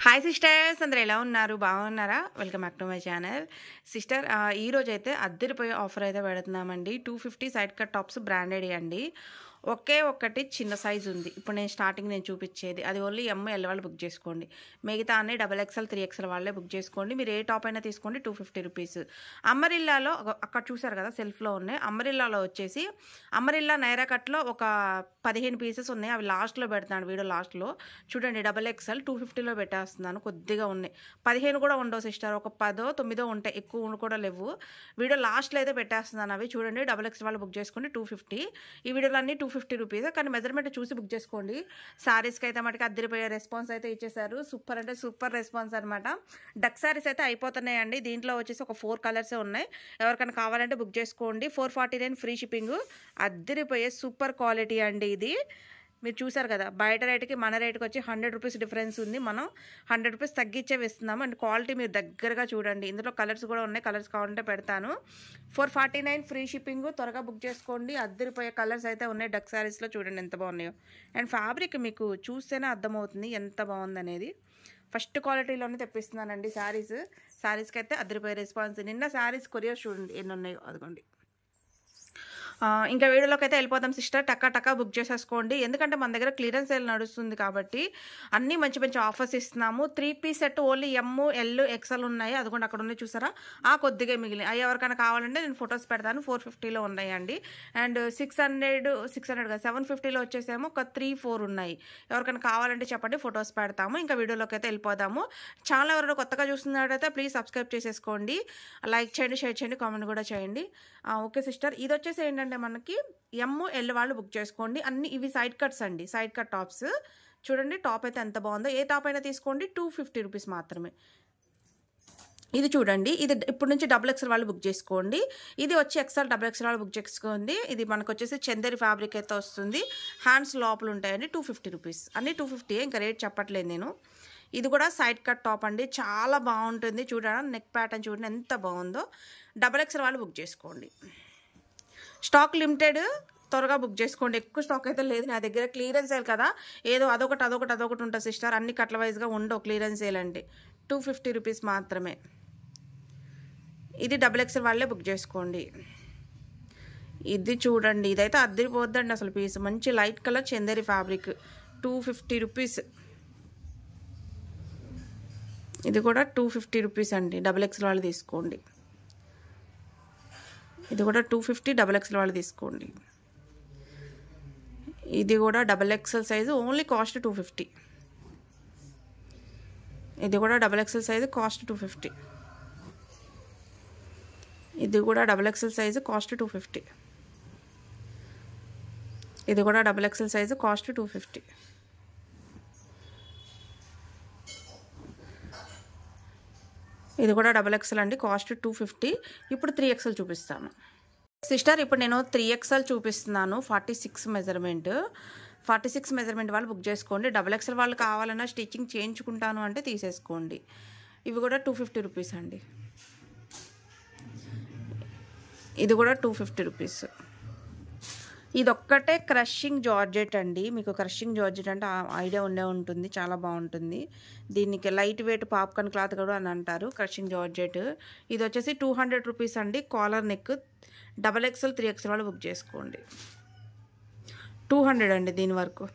Hi sisters, అందరూ ఎలా ఉన్నారు? బాగున్నారా? Welcome back to my channel. Sister, ఈ రోజైతే అద్దరిపోయే ఆఫర్ అయితే పెడుతున్నామండి. 250 సైడ్ కట్ టాప్స్ బ్రాండెడ్ అండి. ఒకే ఒక్కటి చిన్న సైజు ఉంది. ఇప్పుడు నేను చూపించేది అది ఓన్లీ ఎల్ వాళ్ళు బుక్ చేసుకోండి. మిగతా అన్ని XXL 3XL వాళ్ళే బుక్ చేసుకోండి. మీరు ఏ టాప్ అయినా తీసుకోండి. 250 రూపీస్. అమ్మరిల్లాలో అక్కడ చూసారు కదా, సెల్ఫ్లో ఉన్నాయి. అమ్మరిల్లాలో వచ్చేసి అమ్మరిల్లా నైరా కట్లో ఒక 15 పీసెస్ ఉన్నాయి. అవి లాస్ట్లో పెడతాను, వీడియో లాస్ట్లో చూడండి. XXL 250లో పెట్టేస్తున్నాను. కొద్దిగా ఉన్నాయి, 15 కూడా ఉండవు సిస్టర్. ఒక 10, 9 ఉంటాయి, ఎక్కువ కూడా లేవు. వీడియో లాస్ట్లో అయితే పెట్టేస్తున్నాను. అవి చూడండి. XXL వాళ్ళు బుక్ చేసుకోండి. 250. ఈ వీడియోలో అన్ని 250 రూపీస్. కానీ మెజర్మెంట్ చూసి బుక్ చేసుకోండి. శారీస్కి అయితే మటుకు అద్దరిపోయే రెస్పాన్స్ అయితే ఇచ్చేసారు. సూపర్ అంటే సూపర్ రెస్పాన్స్ అనమాట. డక్ శారీస్ అయితే అయిపోతున్నాయండి. దీంట్లో వచ్చేసి ఒక 4 కలర్సే ఉన్నాయి. ఎవరికైనా కావాలంటే బుక్ చేసుకోండి. 449 ఫ్రీ షిప్పింగ్. అద్దరిపోయే సూపర్ క్వాలిటీ అండి ఇది. మీరు చూసారు కదా, బయట రేటుకి మన రేటుకి వచ్చి 100 రూపీస్ డిఫరెన్స్ ఉంది. మనం 100 రూపీస్ తగ్గించే వేస్తున్నాము. అండ్ క్వాలిటీ మీరు దగ్గరగా చూడండి. ఇందులో కలర్స్ కూడా ఉన్నాయి. కలర్స్ కావాలంటే పెడతాను. 449 ఫ్రీ షిప్పింగ్. త్వరగా బుక్ చేసుకోండి. అద్దరిపోయే కలర్స్ అయితే ఉన్నాయి. డక్ శారీస్లో చూడండి ఎంత బాగున్నాయో. అండ్ ఫ్యాబ్రిక్ మీకు చూస్తేనే అర్థమవుతుంది ఎంత బాగుందనేది. ఫస్ట్ క్వాలిటీలోనే తెప్పిస్తున్నానండి శారీస్కి అయితే అద్దరిపోయే రెస్పాన్స్. నిన్న శారీస్ కొరియర్ చూడండి ఎన్ని ఉన్నాయో, అదిగోండి. ఇంకా వీడియోలోకి అయితే వెళ్ళిపోతాం సిస్టర్. టక్కా బుక్ చేసేసుకోండి. ఎందుకంటే మన దగ్గర క్లియరెన్స్ సేల్ నడుస్తుంది కాబట్టి అన్నీ మంచి మంచి ఆఫర్స్ ఇస్తున్నాము. 3 piece set only ML XL ఉన్నాయి. అదిగోండి అక్కడ ఉన్నాయి చూసారా, కొద్దిగా మిగిలిన అవి ఎవరికైనా కావాలంటే నేను ఫొటోస్ పెడతాను. 450లో ఉన్నాయండి. అండ్ 600 కాదు 750లో వచ్చేసేమో ఒక 3, 4 ఉన్నాయి. ఎవరికైనా కావాలంటే చెప్పండి, ఫొటోస్ పెడతాము. ఇంకా వీడియోలోకి అయితే వెళ్ళిపోదాము. ఛానల్ ఎవరైనా కొత్తగా చూస్తున్నట్టయితే ప్లీజ్ సబ్స్క్రైబ్ చేసేసుకోండి. లైక్ చేయండి, షేర్ చేయండి, కామెంట్ కూడా చేయండి. ఓకే సిస్టర్, ఇది వచ్చేసి ఏంటంటే మనకి ML వాళ్ళు బుక్ చేసుకోండి. అన్ని ఇవి సైడ్ కట్స్ అండి, సైడ్ కట్ టాప్స్. చూడండి టాప్ అయితే ఎంత బాగుందో. ఏ టాప్ అయినా తీసుకోండి. 250 రూపీస్ మాత్రమే. ఇది చూడండి, ఇది ఇప్పుడు నుంచి XXL వాళ్ళు బుక్ చేసుకోండి. ఇది వచ్చి XXL వాళ్ళు బుక్ చేసుకోండి. ఇది మనకు వచ్చేసి చందేరి ఫ్యాబ్రిక్ అయితే వస్తుంది. హ్యాండ్స్ లోపల ఉంటాయండి. 250 రూపీస్. అన్ని 250. ఇంకా రేట్ చెప్పట్లేదు నేను. ఇది కూడా సైడ్ కట్ టాప్ అండి, చాలా బాగుంటుంది. చూడండి నెక్ ప్యాటర్న్ చూడండి ఎంత బాగుందో. XXL వాళ్ళు బుక్ చేసుకోండి. Stock limited. త్వరగా బుక్ చేసుకోండి. ఎక్కువ స్టాక్ అయితే లేదు నా దగ్గర. క్లియరెన్స్ సేల్ కదా, ఏదో అదొకటి ఉంటుంది సిస్టర్. అన్ని కట్ల వైజ్గా ఉండవు క్లియరెన్స్ సేల్ అంటే. 250 రూపీస్ మాత్రమే. ఇది XXL వాళ్ళే బుక్ చేసుకోండి. ఇది చూడండి, ఇదైతే అద్దరిపోద్దండి అసలు పీస్. మంచి light colour Chanderi fabric. 250 rupees. ఇది కూడా 250 రూపీస్ అండి. XXL వాళ్ళు తీసుకోండి. ఇది కూడా 250. XXL వాళ్ళు తీసుకోండి. ఇది కూడా XXL సైజు, ఓన్లీ కాస్ట్ 250. ఇది కూడా XXL సైజు, కాస్ట్ 250. ఇది కూడా XXL సైజు, కాస్ట్ 250. ఇది కూడా XXL సైజు, కాస్ట్ 250. ఇది కూడా XXL అండి, కాస్ట్ 250. ఇప్పుడు 3XL చూపిస్తాను సిస్టర్. ఇప్పుడు నేను 3XL చూపిస్తున్నాను. 46 మెజర్మెంట్. 46 మెజర్మెంట్ వాళ్ళు బుక్ చేసుకోండి. XXL వాళ్ళు కావాలన్నా స్టిచ్చింగ్ చేయించుకుంటాను అంటే తీసేసుకోండి. ఇవి కూడా 250 రూపీస్ అండి. ఇది కూడా 250 రూపీస్. ఇదొక్కటే క్రషింగ్ జార్జెట్ అండి. మీకు క్రషింగ్ జార్జెట్ అంటే ఐడియా ఉంటుంది, చాలా బాగుంటుంది. దీనికి లైట్ వెయిట్ పాప్కార్న్ క్లాత్ కూడా అని అంటారు, క్రషింగ్ జార్జెట్. ఇది వచ్చేసి 200 రూపీస్ అండి. Collar neck. XXL 3XL వాళ్ళు బుక్ చేసుకోండి. 200 అండి దీని వరకు.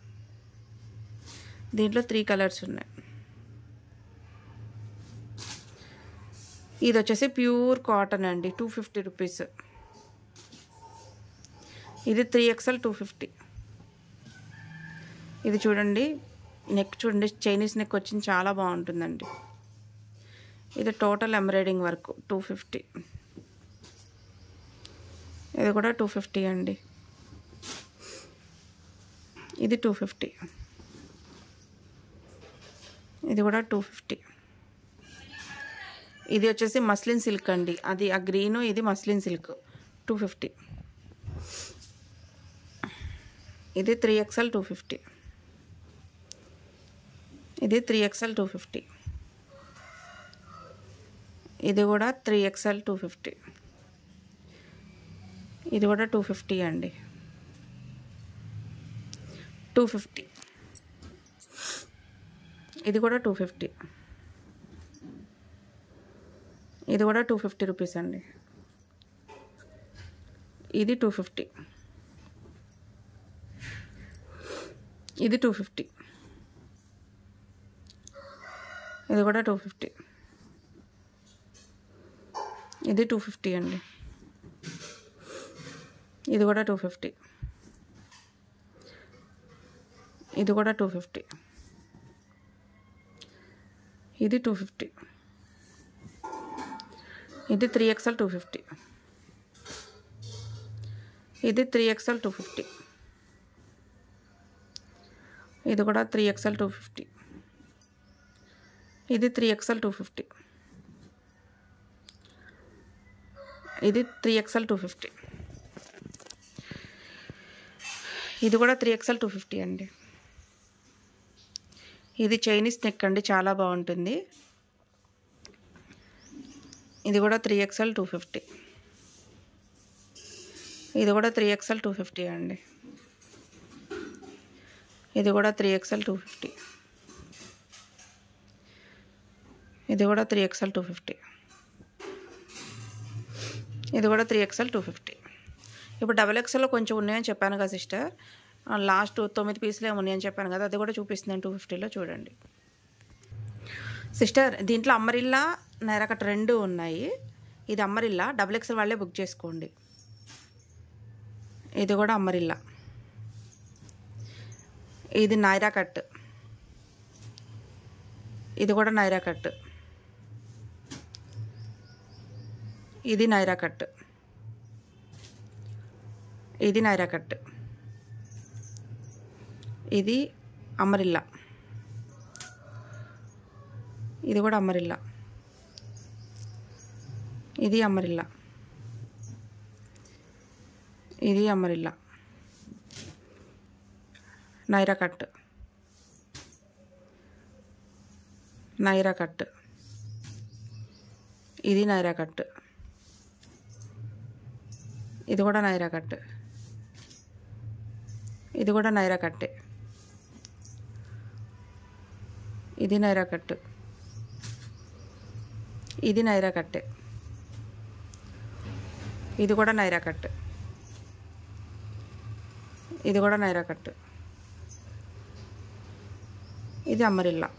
దీంట్లో 3 కలర్స్ ఉన్నాయి. ఇది వచ్చేసి ప్యూర్ కాటన్ అండి, 250 రూపీస్. ఇది 3XL 250. ఇది చూడండి నెక్, చూడండి చైనీస్ నెక్ వచ్చింది, చాలా బాగుంటుందండి. ఇది టోటల్ ఎంబ్రాయిడింగ్ వర్క్. 250. ఇది కూడా 250 అండి. ఇది 250. ఇది కూడా 250. ఇది వచ్చేసి మస్లిన్ సిల్క్ అండి. అది ఆ గ్రీను, ఇది మస్లిన్ సిల్క్. 250. ఇది 3XL 250. ఇది 3XL 250. ఇది కూడా 3XL 250. ఇది కూడా 250 అండి. 250. ఇది కూడా 250. ఇది కూడా 250 రూపీస్ అండి. ఇది 250. ఇది 250. ఇది కూడా 250. ఇది 250 అండి. ఇది కూడా 250. ఇది కూడా 250. ఇది 250. ఇది 3XL 250. ఇది 3XL 250. ఇది కూడా 3XL 250. ఇది 3XL 250. ఇది 3XL 250. ఇది కూడా 3XL 250 అండి. ఇది చైనీస్ నెక్ అండి, చాలా బాగుంటుంది. ఇది కూడా 3XL 250. ఇది కూడా 3XL 250 అండి. ఇది కూడా 3XL 250. ఇది కూడా 3XL 250. ఇది కూడా 3XL 250. ఇప్పుడు XXLలో కొంచెం ఉన్నాయని చెప్పాను కదా సిస్టర్, లాస్ట్ 9 పీసులు ఉన్నాయని చెప్పాను కదా, అది కూడా చూపిస్తున్నాను 250లో. చూడండి సిస్టర్, దీంట్లో అమ్మరిల్లా నైరా కట్ 2 ఉన్నాయి. ఇది అమ్మరిల్లా, XXL వాళ్ళే బుక్ చేసుకోండి. ఇది కూడా అమ్మరిల్లా. ఇది నైరా కట్. ఇది కూడా నైరా కట్. ఇది నైరా కట్. ఇది నైరా కట్. ఇది అమరిల్లా. ఇది కూడా అమరిల్లా. ఇది అమరిల్లా. ఇది అమరిల్లా. నైరా కట్. నైరా కట్. ఇది నైరా కట్. ఇది కూడా నైరా కట్. ఇది కూడా నైరా కట్టే. ఇది నైరా కట్. ఇది నైరా కట్టే. ఇది కూడా నైరా కట్. ఇది కూడా నైరా కట్. ఇది అమరిల్లా.